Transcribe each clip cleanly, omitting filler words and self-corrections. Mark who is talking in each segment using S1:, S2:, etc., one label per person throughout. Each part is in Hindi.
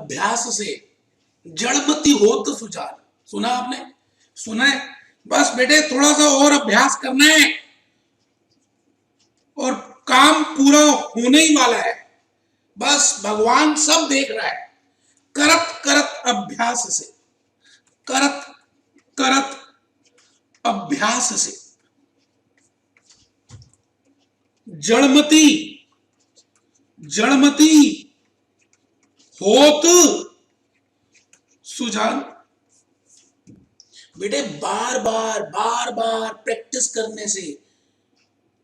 S1: अभ्यास से जड़मति होत सुजान। सुना आपने? सुना है? बस बेटे थोड़ा सा और अभ्यास करना है और काम पूरा होने ही वाला है। बस भगवान सब देख रहा है। करत करत अभ्यास से, करत करत अभ्यास से जड़मति जड़मति होत सुजान। बेटे बार बार प्रैक्टिस करने से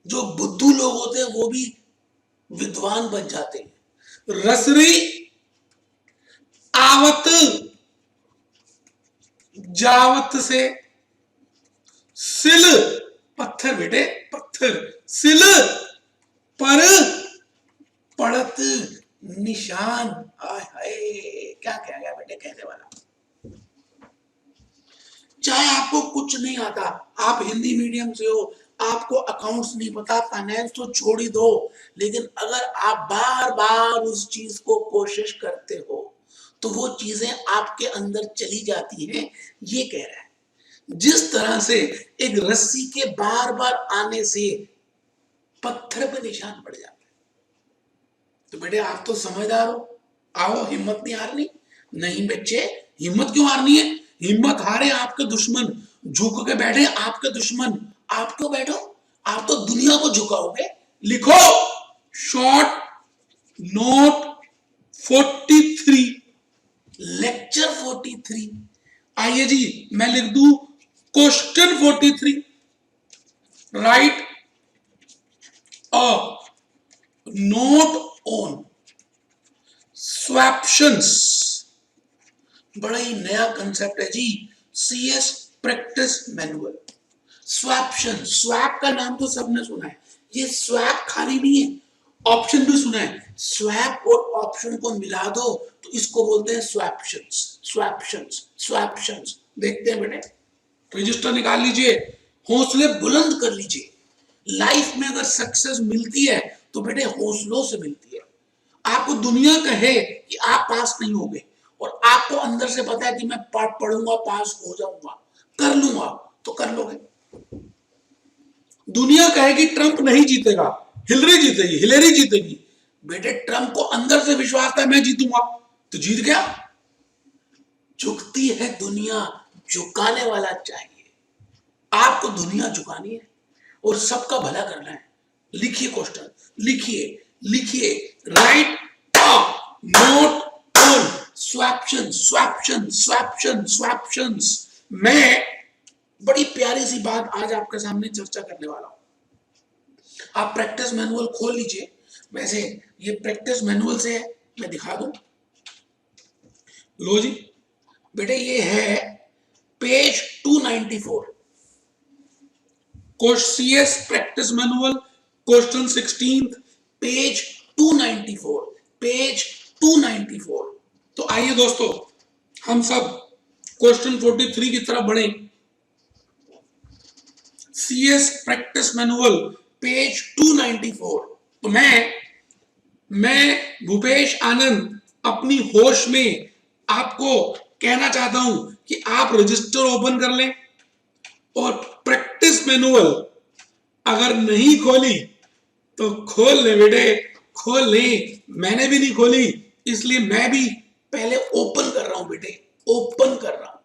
S1: जो बुद्धू लोग होते हैं वो भी विद्वान बन जाते हैं। रसरी आवत जावत से सिल पत्थर, बेटे पत्थर, सिल पर पड़त निशान। हाय हाय, क्या कह गया बेटे कहने वाला। चाहे आपको कुछ नहीं आता, आप हिंदी मीडियम से हो, आपको अकाउंट्स नहीं पता, फाइनेंस तो छोड़ ही दो, लेकिन अगर आप बार बार उस चीज को कोशिश करते हो तो वो चीजें आपके अंदर चली जाती हैं। ये कह रहा है जिस तरह से एक रस्सी के बार बार आने से पत्थर पे निशान पड़ जाता है। तो बेटे आप तो समझदार हो, आओ, हिम्मत नहीं हारनी। नहीं बच्चे, हिम्मत क्यों हारनी है? हिम्मत हारे आपके दुश्मन, झुक के बैठे आपके दुश्मन, आप क्यों बैठो? आप तो दुनिया को झुकाओगे। लिखो शॉर्ट नोट 43, लेक्चर 43। आइए जी मैं लिख दूं question 43। Write a note on swaptions. बड़ा ही नया कंसेप्ट है जी, CS practice manual. Swaption, swap का नाम तो सबने सुना है। ये स्वैप खाली नहीं है, ऑप्शन भी सुना है। स्वैप और ऑप्शन को मिला दो तो इसको बोलते हैं स्वैप्शंस। स्वैप्शंस, स्वैप्शंस। देखते हैं बेटे, रजिस्टर निकाल लीजिए, हौसले बुलंद कर लीजिए। लाइफ में अगर सक्सेस मिलती है तो बेटे हौसलों से मिलती है। आपको दुनिया कहे कि आप पास नहीं होगे और आपको अंदर से पता है कि मैं पढ़ूंगा, पास हो जाऊंगा, कर लूंगा, तो कर लोगे। दुनिया कहे कि ट्रंप नहीं जीतेगा, हिलरी जीतेगी, हिलेरी जीतेगी, बेटे ट्रंप को अंदर से विश्वास था मैं जीतूंगा, तो जीत गया। झुकती है दुनिया, झुकाने वाला चाहिए। आपको दुनिया झुकानी है और सबका भला करना है। लिखिए क्वेश्चन, लिखिए लिखिए। Write a note on swaption, swaption, swaption, swaptions. मैं बड़ी प्यारी सी बात आज आपके सामने चर्चा करने वाला हूं। आप प्रैक्टिस मैनुअल खोल लीजिए। वैसे ये प्रैक्टिस मैनुअल से है, मैं दिखा दूं। लो जी बेटे, ये है page 294, CS practice manual question 16, page 294, page 294। तो आइए दोस्तों हम सब क्वेश्चन 43 की तरफ बढ़े। CS practice manual page 294। तो मैं भूपेश आनंद अपनी होश में आपको कहना चाहता हूं कि आप रजिस्टर ओपन कर लें और प्रैक्टिस मैनुअल अगर नहीं खोली तो खोल ले बेटे, खोल ले। मैंने भी नहीं खोली, इसलिए मैं भी पहले ओपन कर रहा हूं बेटे, ओपन कर रहा हूं।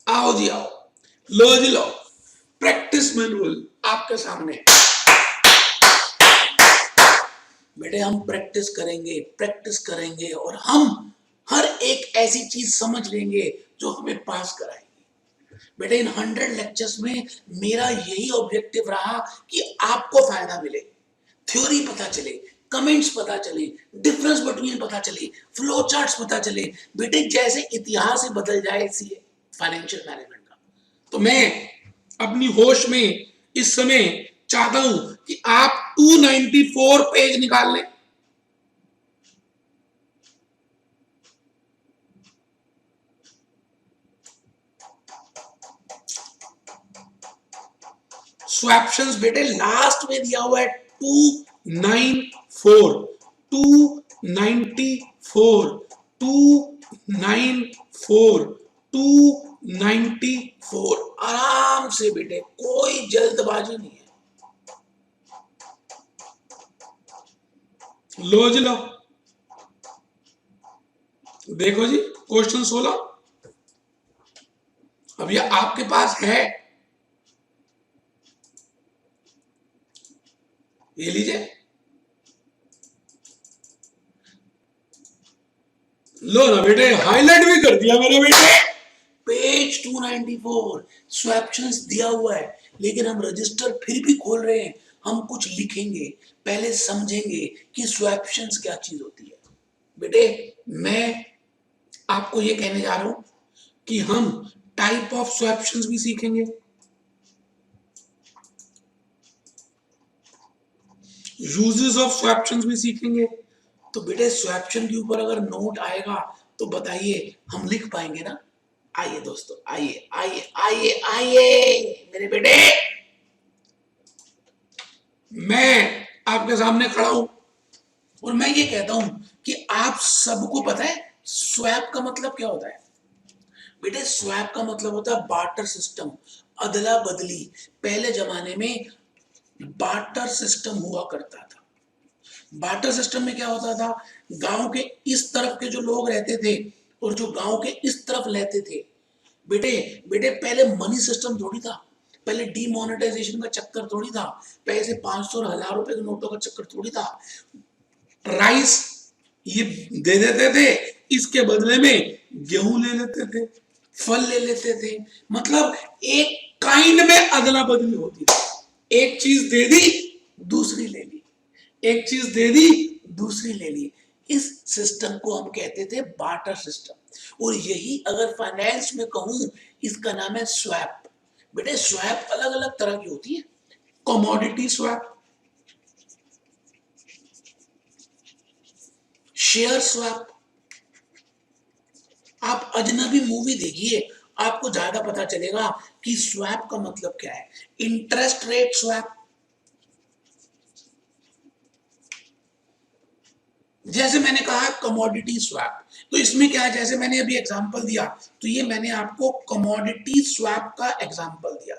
S1: आओ जी आओ, लो जी लो, प्रैक्टिस मैनुअल आपके सामने। बेटे हम प्रैक्टिस करेंगे, प्रैक्टिस करेंगे और हम हर एक ऐसी चीज समझ लेंगे जो हमें पास कराएगी। बेटे इन 100 लेक्चर्स में मेरा यही ऑब्जेक्टिव रहा कि आपको फायदा मिले, थ्योरी पता चले, कमेंट्स पता चले, डिफरेंस बिटवीन पता चले, फ्लो चार्ट्स पता चले। बेटे जैसे इतिहास ही बदल जाए सीए फाइनेंशियल मैनेजमेंट का। तो मैं अपनी होश में इस समय चाहता हूं कि आप 294 पेज निकाल लें। स्वैप्शंस बेटे लास्ट में दिया हुआ है 294, 294, 94,294। आराम से बेटे, कोई जल्दबाजी नहीं है। लो जी लो, देखो जी क्वेश्चन 16। अब ये आपके पास है, ये लीजिए, लो ना बेटे, हाईलाइट भी कर दिया मेरे बेटे। पेज 294 स्वैप्शंस दिया हुआ है, लेकिन हम रजिस्टर फिर भी खोल रहे हैं। हम कुछ लिखेंगे, पहले समझेंगे कि स्वैप्शंस क्या चीज होती है। बेटे मैं आपको ये कहने जा रहा हूं कि हम टाइप ऑफ स्वैप्शंस भी सीखेंगे, यूजेस ऑफ स्वैप्शंस भी सीखेंगे। तो बेटे स्वैप्शन के ऊपर अगर नोट आएगा तो बताइए, हम लिख पाएंगे ना? आइए दोस्तों, आइए आइए आइए आइए मेरे बेटे, मैं आपके सामने खड़ा हूं और मैं ये कहता हूं कि आप सबको पता है स्वैप का मतलब क्या होता है। बेटे स्वैप का मतलब होता है बार्टर सिस्टम, अदला बदली। पहले जमाने में बार्टर सिस्टम हुआ करता था। बार्टर सिस्टम में क्या होता था, गांव के इस तरफ के जो लोग रहते थे और जो गांव के इस तरफ लेते थे। बेटे बेटे पहले मनी सिस्टम थोड़ी था, पहले डीमोनेटाइजेशन का चक्कर थोड़ी था, पैसे 500 और 1000 रुपए के नोटों का चक्कर थोड़ी था। राइस ये दे देते थे, इसके बदले में गेहूं ले लेते थे, फल ले लेते थे। मतलब एक काइंड में अदला बदली होती थी। एक चीज दे दी, दूसरी ले ली, एक चीज दे दी, दूसरी ले ली। इस सिस्टम को हम कहते थे बार्टर सिस्टम। और यही अगर फाइनेंस में कहूं, इसका नाम है स्वैप। बेटे स्वैप अलग अलग तरह की होती है। Commodity swap, share swap. आप अजनबी मूवी देखिए, आपको ज्यादा पता चलेगा कि स्वैप का मतलब क्या है। इंटरेस्ट रेट स्वैप, जैसे मैंने कहा कमोडिटी स्वैप, तो इसमें क्या है, जैसे मैंने अभी एग्जांपल दिया, तो ये मैंने आपको कमोडिटी स्वैप का एग्जांपल दिया।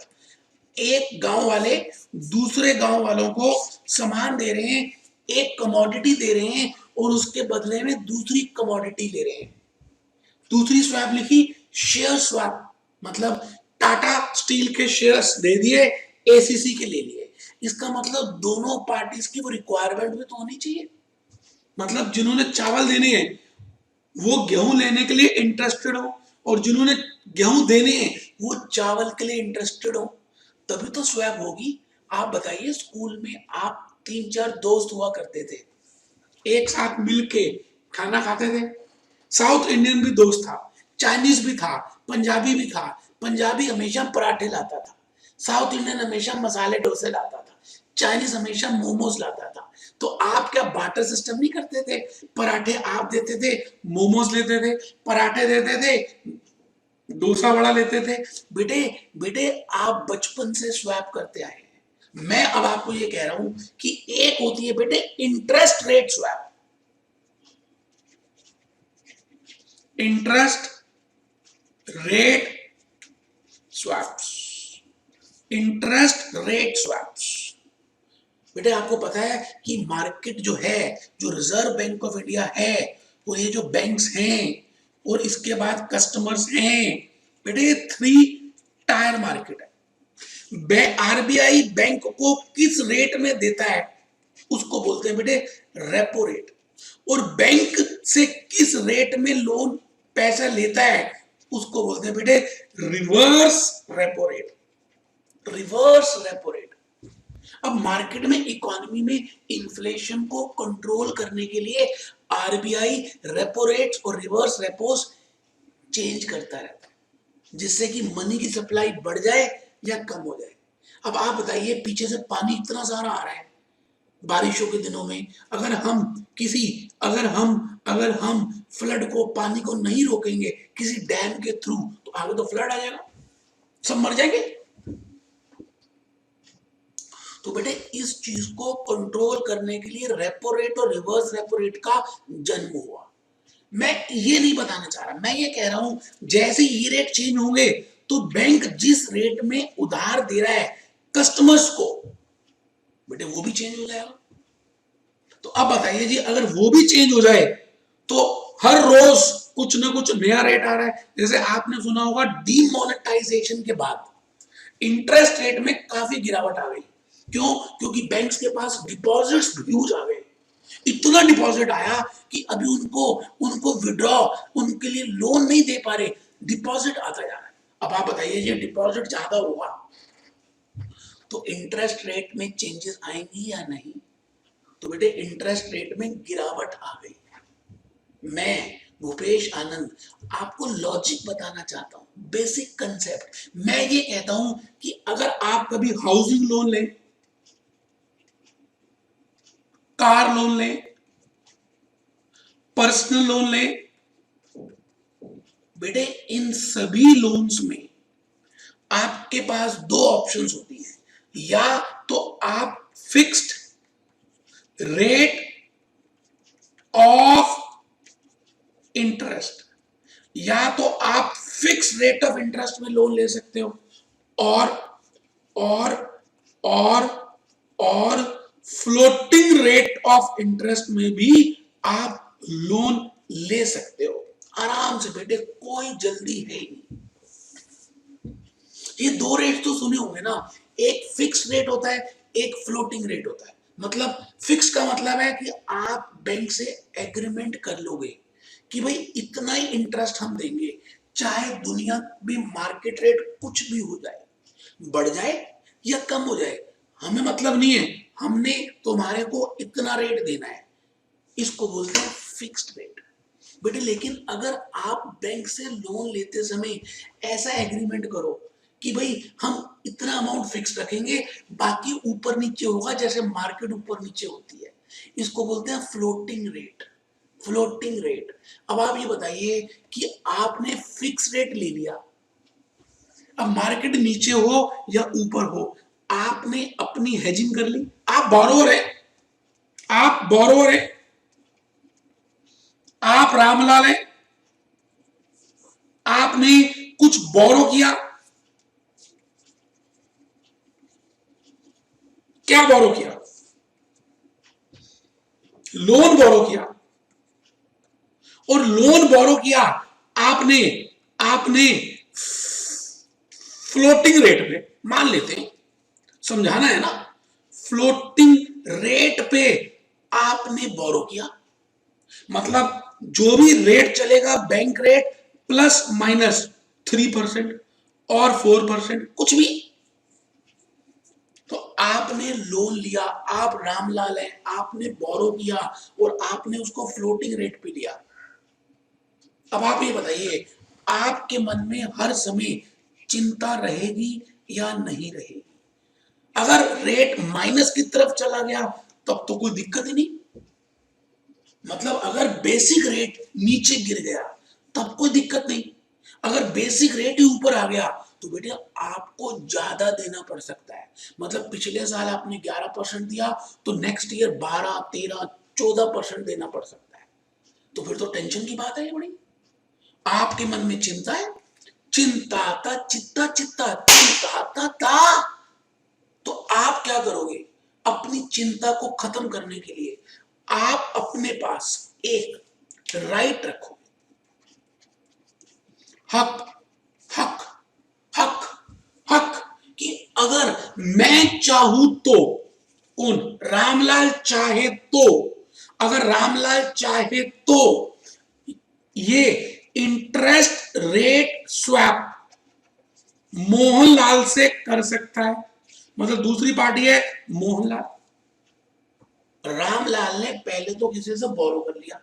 S1: एक गांव वाले दूसरे गांव वालों को सामान दे रहे हैं, एक कमोडिटी दे रहे हैं और उसके बदले में दूसरी कमोडिटी ले रहे हैं। दूसरी स्वैप लिखी शेयर स्वैप, मतलब टाटा स्टील के शेयर्स दे दिए, एसीसी के ले लिए। इसका मतलब दोनों पार्टीज की वो रिक्वायरमेंट भी तो होनी चाहिए। मतलब जिन्होंने चावल देने हैं वो गेहूं लेने के लिए इंटरेस्टेड हो, और जिन्होंने गेहूं देने हैं वो चावल के लिए इंटरेस्टेड हो, तभी तो स्वैप होगी। आप बताइए, स्कूल में आप 3-4 दोस्त हुआ करते थे, एक साथ मिलके खाना खाते थे। साउथ इंडियन भी दोस्त था, चाइनीज भी था, पंजाबी भी था। पंजाबी हमेशा पराठे लाता था, साउथ इंडियन हमेशा मसाले डोसे लाता था, चाइनीज हमेशा मोमोज लाता था। तो आप क्या बार्टर सिस्टम नहीं करते थे? पराठे आप देते थे, मोमोज लेते थे, पराठे देते थे, डोसा बड़ा लेते थे। बेटे बेटे आप बचपन से स्वैप करते आए हैं। मैं अब आपको ये कह रहा हूं कि एक होती है बेटे interest rate swap, interest rate swaps, interest rate swaps. बेटे आपको पता है कि मार्केट जो है, जो रिजर्व बैंक ऑफ इंडिया है, वो ये जो बैंक्स हैं और इसके बाद कस्टमर्स हैं, बेटे 3 टायर मार्केट है। आरबीआई बैंक को किस रेट में देता है उसको बोलते हैं बेटे रेपो रेट, और बैंक से किस रेट में लोन पैसा लेता है उसको बोलते हैं बेटे reverse repo rate, reverse repo rate. अब मार्केट में, इकोनॉमी में इन्फ्लेशन को कंट्रोल करने के लिए आरबीआई रेपो रेट्स और रिवर्स रेपोस चेंज करता रहता है, जिससे कि मनी की सप्लाई बढ़ जाए या कम हो जाए। अब आप बताइए, पीछे से पानी इतना सारा आ रहा है बारिशों के दिनों में, अगर हम फ्लड को, पानी को नहीं रोकेंगे किसी डैम के थ्रू, तो आगे तो फ्लड आ जाएगा, सब मर जाएंगे। तो बेटे इस चीज को कंट्रोल करने के लिए रेपो रेट और रिवर्स रेपो रेट का जन्म हुआ। मैं ये नहीं बताना चाह रहा, मैं ये कह रहा हूं जैसे ये रेट चेंज होंगे तो बैंक जिस रेट में उधार दे रहा है कस्टमर्स को, बेटे वो भी चेंज हो जाएगा। तो अब बताइए जी, अगर वो भी चेंज हो जाए तो हर रोज कुछ ना कुछ नया रेट आ रहा है। जैसे आपने सुना होगा डीमोनेटाइजेशन के बाद इंटरेस्ट रेट में काफी गिरावट आ गई। क्यों? क्योंकि बैंक्स के पास डिपॉजिट्स ह्यूज आ गए, इतना डिपॉजिट आया कि अभी उनको उनको विड्रॉ, उनके लिए लोन नहीं दे पा रहे, डिपॉजिट आता जा रहा है। अब आप बताइए ये डिपॉजिट ज्यादा हुआ तो इंटरेस्ट रेट में चेंजेस आएंगी या नहीं? तो बेटे इंटरेस्ट रेट में गिरावट आ गई। मैं भूपेश आनंद आपको लॉजिक बताना चाहता हूं, बेसिक कंसेप्ट। मैं ये कहता हूं कि अगर आप कभी हाउसिंग लोन लें, कार लोन लें, पर्सनल लोन लें, बेटे इन सभी लोन्स में आपके पास दो ऑप्शंस होती हैं। या तो आप फिक्स्ड रेट ऑफ इंटरेस्ट, या तो आप फिक्स रेट ऑफ इंटरेस्ट में लोन ले सकते हो, और और और और फ्लोटिंग रेट ऑफ इंटरेस्ट में भी आप लोन ले सकते हो आराम से। बेटे कोई जल्दी है ही नहीं। ये दो रेट तो सुने होंगे ना, एक फिक्स रेट होता है, एक फ्लोटिंग रेट होता है। मतलब फिक्स का मतलब है कि आप बैंक से एग्रीमेंट कर लोगे कि भाई इतना ही इंटरेस्ट हम देंगे, चाहे दुनिया में मार्केट रेट कुछ भी हो जाए, बढ़ जाए या कम हो जाए, हमें मतलब नहीं है, हमने तुम्हारे को इतना रेट देना है। इसको बोलते हैं फिक्स्ड रेट। बेटे लेकिन अगर आप बैंक से लोन लेते समय ऐसा एग्रीमेंट करो कि भाई हम इतना अमाउंट फिक्स रखेंगे, बाकी ऊपर नीचे होगा जैसे मार्केट ऊपर नीचे होती है, इसको बोलते हैं फ्लोटिंग रेट। Floating rate. अब आप ये बताइए कि आपने फिक्स रेट ले लिया, अब मार्केट नीचे हो या ऊपर हो, आपने अपनी हेजिंग कर ली, आप बोरोवर है, आप बोरोवर है, आप रामलाल है, आपने कुछ बोरो किया, क्या बोरो किया? लोन बोरो किया। और लोन बोरो किया आपने आपने फ्लोटिंग रेट पे, मान लेते हैं, समझाना है ना, फ्लोटिंग रेट पे आपने बोरो किया, मतलब जो भी रेट चलेगा बैंक रेट प्लस माइनस 3% और 4%, कुछ भी, तो आपने लोन लिया, आप रामलाल हैं, आपने बोरो किया और आपने उसको फ्लोटिंग रेट पे लिया। अब आप ये बताइए, आपके मन में हर समय चिंता रहेगी या नहीं रहेगी? अगर रेट माइनस की तरफ चला गया तब तो कोई दिक्कत ही नहीं, मतलब अगर बेसिक रेट नीचे गिर गया तब कोई दिक्कत नहीं, अगर बेसिक रेट ही ऊपर आ गया तो बेटे आपको ज्यादा देना पड़ सकता है। मतलब पिछले साल आपने 11% दिया तो नेक्स्ट ईयर 12, 13, 14% देना पड़ सकता है। तो फिर तो टेंशन की बात है ये बड़ी। आपके मन में चिंता है, चिंता था चित्ता चित्ता चिंता था, तो आप क्या करोगे? अपनी चिंता को खत्म करने के लिए आप अपने पास एक राइट रखो, हक हक हक हक, कि अगर मैं चाहूं तो, कौन? रामलाल चाहे तो, अगर रामलाल चाहे तो ये इंटरेस्ट रेट स्वैप मोहनलाल से कर सकता है। मतलब दूसरी पार्टी है मोहनलाल, रामलाल ने पहले तो किसी से बोरो कर लिया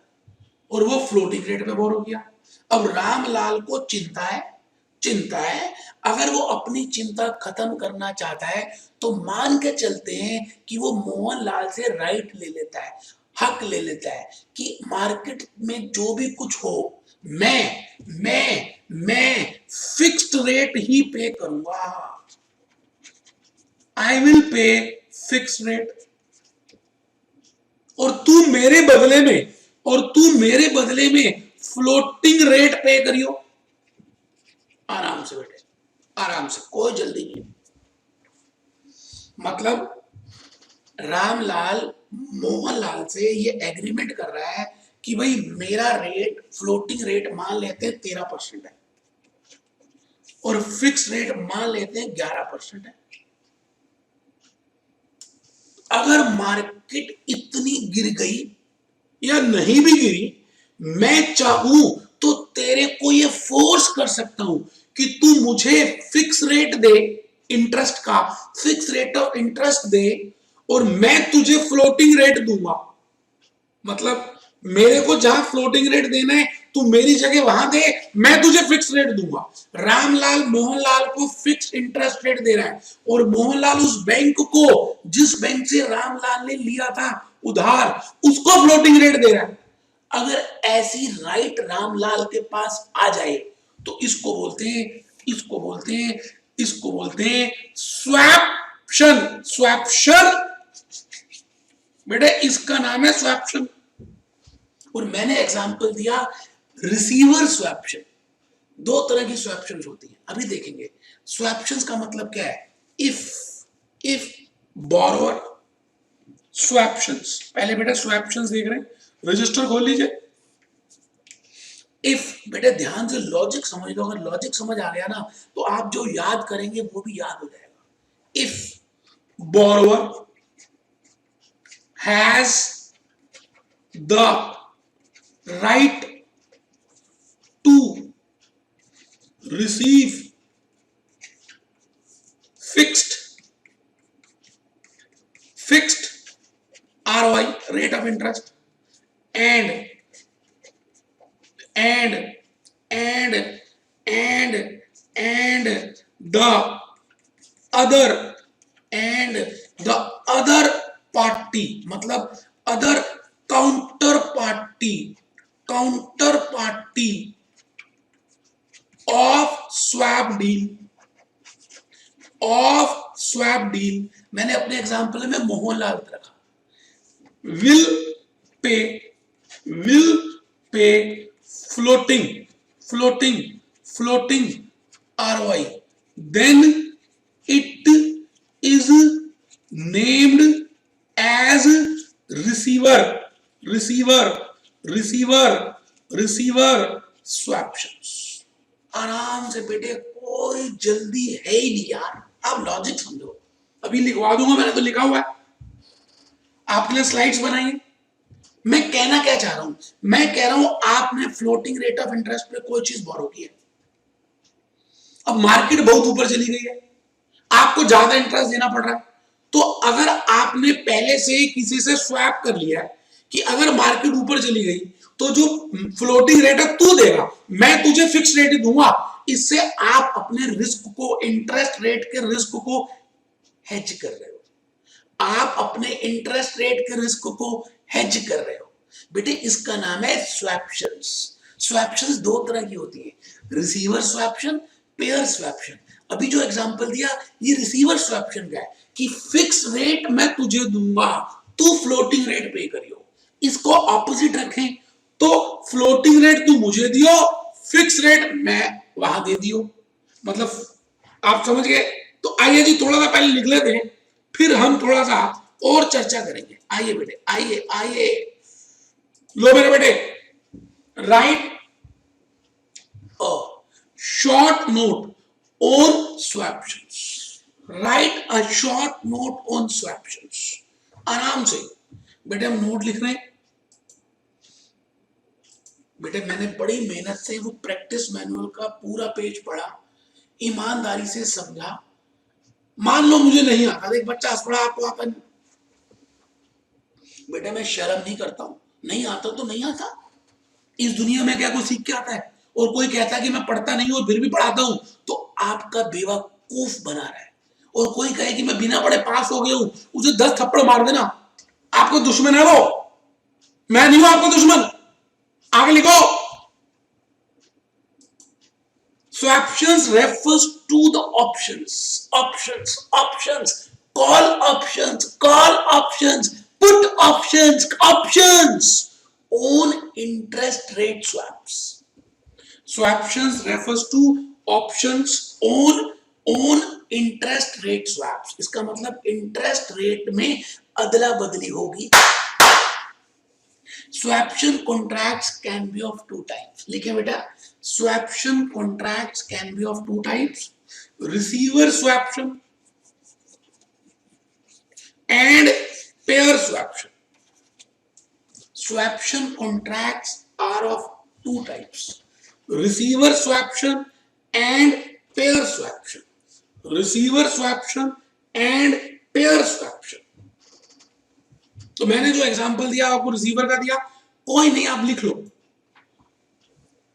S1: और वो फ्लोटिंग रेट पे बोरो किया। अब रामलाल को चिंता है, अगर वो अपनी चिंता खत्म करना चाहता है तो मान के चलते हैं कि वो मोहनलाल से राइट ले लेता है, हक ले लेता है कि मार्केट में जो भी कुछ हो, मैं फिक्स्ड रेट ही पे करूंगा, I will pay fixed rate, और तू मेरे बदले में फ्लोटिंग रेट पे करियो, आराम से बेटे, आराम से, कोई जल्दी नहीं। मतलब रामलाल मोहनलाल से ये एग्रीमेंट कर रहा है कि भाई मेरा रेट, फ्लोटिंग रेट मान लेते हैं 13% है और फिक्स रेट मान लेते हैं 11% है। अगर मार्केट इतनी गिर गई या नहीं भी गिरी, मैं चाहूं तो तेरे को ये फोर्स कर सकता हूं कि तू मुझे फिक्स रेट दे, इंटरेस्ट का फिक्स रेट ऑफ इंटरेस्ट दे, और मैं तुझे फ्लोटिंग रेट दूंगा। मतलब मेरे को जहां फ्लोटिंग रेट देना है तू मेरी जगह वहां दे, मैं तुझे फिक्स रेट दूंगा। रामलाल मोहनलाल को फिक्स इंटरेस्ट रेट दे रहा है और मोहनलाल उस बैंक को, जिस बैंक से रामलाल ने लिया था उधार, उसको फ्लोटिंग रेट दे रहा है। अगर ऐसी राइट रामलाल के पास आ जाए तो इसको बोलते हैं, इसको बोलते हैं, इसको बोलते हैं स्वैप्शन। स्वैप्शन बेटे, इसका नाम है स्वैप्शन। और मैंने एग्जांपल दिया रिसीवर स्वैप्शन। दो तरह की स्वैप्शंस होती हैं, अभी देखेंगे। स्वैप्शंस का मतलब क्या है? इफ बोरोवर स्वैप्शंस, पहले बेटा स्वैप्शंस देख रहे हैं, रजिस्टर खोल लीजिए। इफ बेटे ध्यान से लॉजिक समझ लो, अगर लॉजिक समझ आ गया ना तो आप जो याद करेंगे वो भी याद हो जाएगा। If borrower has the right to receive fixed ROI, rate of interest, and the other party, मतलब other counterparty of swap deal, मैंने अपने एग्जांपल में मोहनलाल रखा, will pay floating ROI, then it is named as receiver swaptions। आराम से बेटे, कोई जल्दी है ही नहीं यार, आप लॉजिक समझो। अभी लिखवा दूंगा, मैंने तो लिखा हुआ है, आपके लिए स्लाइड्स बनाइए। मैं कहना क्या चाह रहा हूं? मैं कह रहा हूं आपने फ्लोटिंग रेट ऑफ इंटरेस्ट पे कोई चीज बोरो की है, अब मार्केट बहुत ऊपर चली गई है, आपको ज्यादा इंटरेस्ट देना पड़ रहा है, तो अगर आपने पहले से ही किसी से स्वैप कर लिया है कि अगर मार्केट ऊपर चली गई तो जो फ्लोटिंग रेट है तू देगा, मैं तुझे फिक्स रेट ही दूंगा, इससे आप अपने रिस्क को, इंटरेस्ट रेट के रिस्क को हेज कर रहे हो। आप अपने इंटरेस्ट रेट के रिस्क को हेज कर रहे हो बेटे, इसका नाम है स्वैप्शंस। स्वैप्शंस दो तरह की होती है, रिसीवर स्वैप्शन, पेयर स्वैप्शन। अभी जो एग्जांपल दिया ये रिसीवर स्वैप्शन का है कि फिक्स रेट मैं तुझे दूंगा, तू फ्लोटिंग रेट पे करियो। इसको ऑपोजिट रखें तो फ्लोटिंग रेट तू मुझे दियो, फिक्स रेट मैं वहां दे दियो। मतलब आप समझ गए? तो आइए जी थोड़ा सा पहले लिख लेते हैं, फिर हम थोड़ा सा और चर्चा करेंगे। आइए बेटे, आइए लो मेरे बेटे, right short note on swaptions, write a short note on swaptions। आराम से बेटे हम नोट लिख रहे हैं। बेटे मैंने बड़ी मेहनत से वो प्रैक्टिस मैनुअल का पूरा पेज पढ़ा, ईमानदारी से समझा। मान लो मुझे नहीं आता, देख बच्चा पढ़ा आपको आता नहीं, बेटे मैं शर्म नहीं करता हूं, नहीं आता तो नहीं आता। इस दुनिया में क्या कोई सीख के आता है? और कोई कहता है कि मैं पढ़ता नहीं हूं और फिर भी पढ़ाता हूं, तो आपका बेवकूफ बना रहा है। और कोई कहे कि मैं बिना पढ़े पास हो गया हूं, उसे 10 थप्पड़ मार देना। आपको दुश्मन है वो, मैं नहीं हूं आपको दुश्मन। आगे लिखो, swaptions refers to the options, call options, put options, on interest rate swaps. Swaptions refers to options on interest rate swaps. इसका मतलब इंटरेस्ट रेट में अदला बदली होगी. Swaption contracts can be of two types. लिखे बेटा, swaption contracts can be of two types: receiver swaption and pair swaption. Swaption contracts are of two types: receiver swaption and pair swaption. Receiver swaption and pair swaption. तो मैंने जो एग्जांपल दिया आपको रिसीवर का दिया, कोई नहीं, आप लिख लो.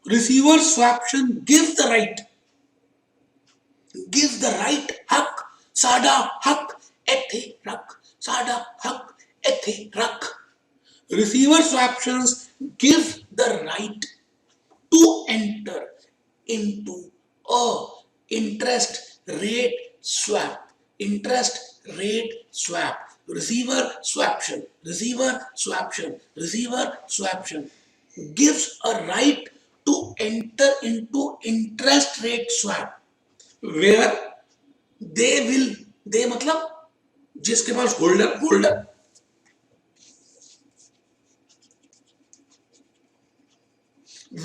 S1: Receiver swaption gives the right हक साडा हक एथे रख, साडा हक एथे रख. Receiver swaptions give the right to enter into a interest rate swap. Interest rate swap. Receiver swaption gives a right to enter into interest rate swap where they मतलब जिसके पास holder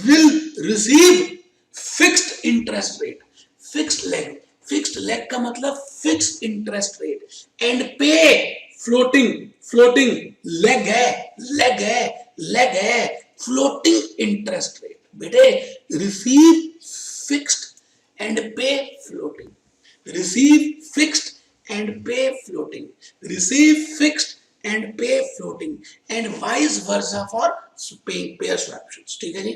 S1: will receive fixed interest rate, fixed leg का मतलब fixed interest rate and pay floating leg है floating interest rate. बेटे receive fixed and pay floating, receive fixed and pay floating, receive fixed and pay floating and vice versa for paying pair swaptions. ठीक है जी.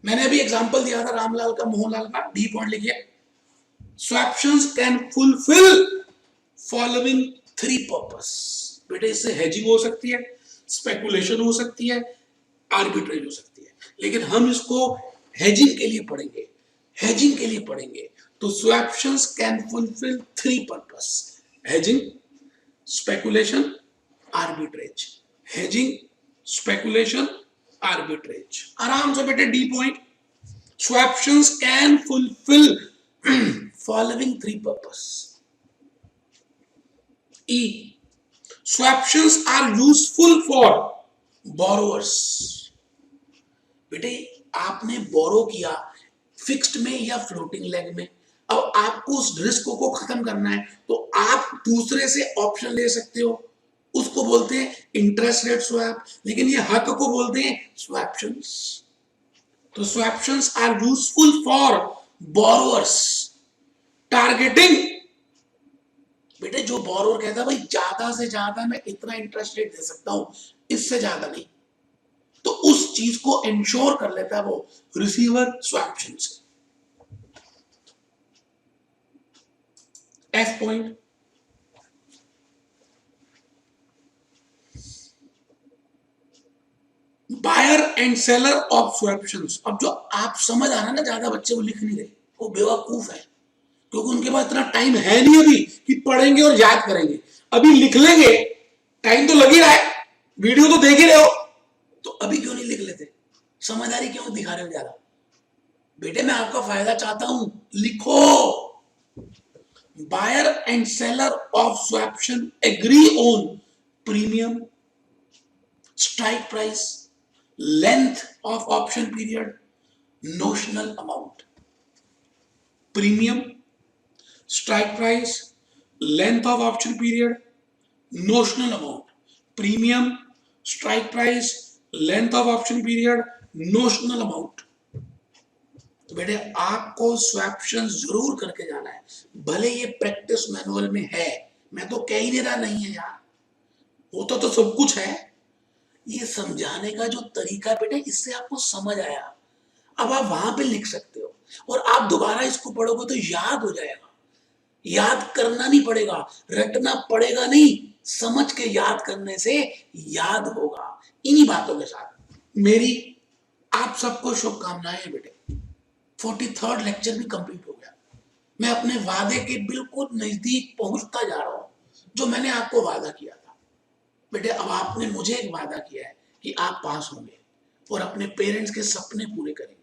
S1: मैंने अभी एग्जांपल दिया था रामलाल का, मोहनलाल का. डी पॉइंट लिखिए. Swaptions can fulfil following three purpose. बेटे इससे हेजिंग हो सकती है, स्पेकुलेशन हो सकती है, आर्बिट्रेज हो सकती है, लेकिन हम इसको हेजिंग के लिए पढ़ेंगे. तो swaptions can fulfil three purpose: hedging, speculation, arbitrage. Hedging, speculation, arbitrage. आराम से बेटे D point. Swaptions can fulfil following three purpose. E. Swaptions are useful for borrowers. बेटे आपने बोरो किया फिक्स्ड में या फ्लोटिंग लेग में, अब आपको उस रिस्क को खत्म करना है तो आप दूसरे से ऑप्शन ले सकते हो, उसको बोलते हैं इंटरेस्ट रेट स्वैप, लेकिन ये हक को बोलते हैं स्वैप्शंस. तो swaptions are useful for borrowers targeting. बेटे जो बोरोवर कहता है भाई ज्यादा से ज्यादा मैं इतना इंटरेस्ट रेट दे सकता हूं, इससे ज्यादा नहीं, तो उस चीज को इंश्योर कर लेता है वो रिसीवर स्वैप्शन से. F point. Buyer and seller of swaptions. अब जो आप समझ आ रहा ना, ज्यादा बच्चे वो लिख नहीं रहे, वो बेवकूफ है, क्योंकि उनके पास इतना टाइम है नहीं अभी कि पढ़ेंगे और याद करेंगे. अभी लिख लेंगे, टाइम तो लग ही रहा है, वीडियो तो देख ही रहे हो, तो अभी क्यों नहीं लिख लेते? समझदारी क्यों दिखा रहे हो ज्यादा? बेटे मैं आपका फायदा चाहता हूं, लिखो. Buyer and seller of swaption agree on premium, strike price, length of option period, notional amount. Premium, strike price, length of option period, notional amount. Premium, strike price, length of option period, notional amount. तो बेटे आपको स्वैप्शंस जरूर करके जाना है, भले ये प्रैक्टिस मैनुअल में है, मैं तो कह ही नहीं रहा नहीं है यार, होता तो सब कुछ है. ये समझाने का जो तरीका बेटे, इससे आपको समझ आया, अब आप वहां पे लिख सकते हो और आप दोबारा इसको पढ़ोगे तो याद हो जाएगा. याद करना नहीं पड़ेगा, रटना पड़ेगा नहीं, समझ के याद करने से याद होगा. इन्हीं बातों के साथ मेरी आप सबको शुभकामनाएं बेटे. 43rd लेक्चर भी कंप्लीट हो गया. मैं अपने वादे के बिल्कुल नजदीक पहुंचता जा रहा हूं, जो मैंने आपको वादा किया था. बेटे अब आपने मुझे एक वादा किया है कि आप पास होंगे और अपने पेरेंट्स के सपने पूरे करेंगे।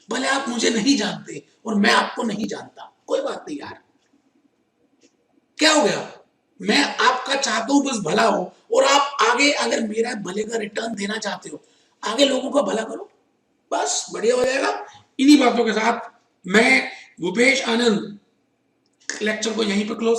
S1: भले आप मुझे नहीं जानते और मैं आपको नहीं जानता, कोई बात नहीं यार, क्या हो गया, मैं आपका चाहता हूं बस भला हो, और आप आगे अगर मेरा भले का रिटर्न देना चाहते हो, आगे लोगों का भला करो, बस बढ़िया हो जाएगा। इन्हीं बातों के साथ मैं भूपेश आनंद लेक्चर को यहीं पर क्लोज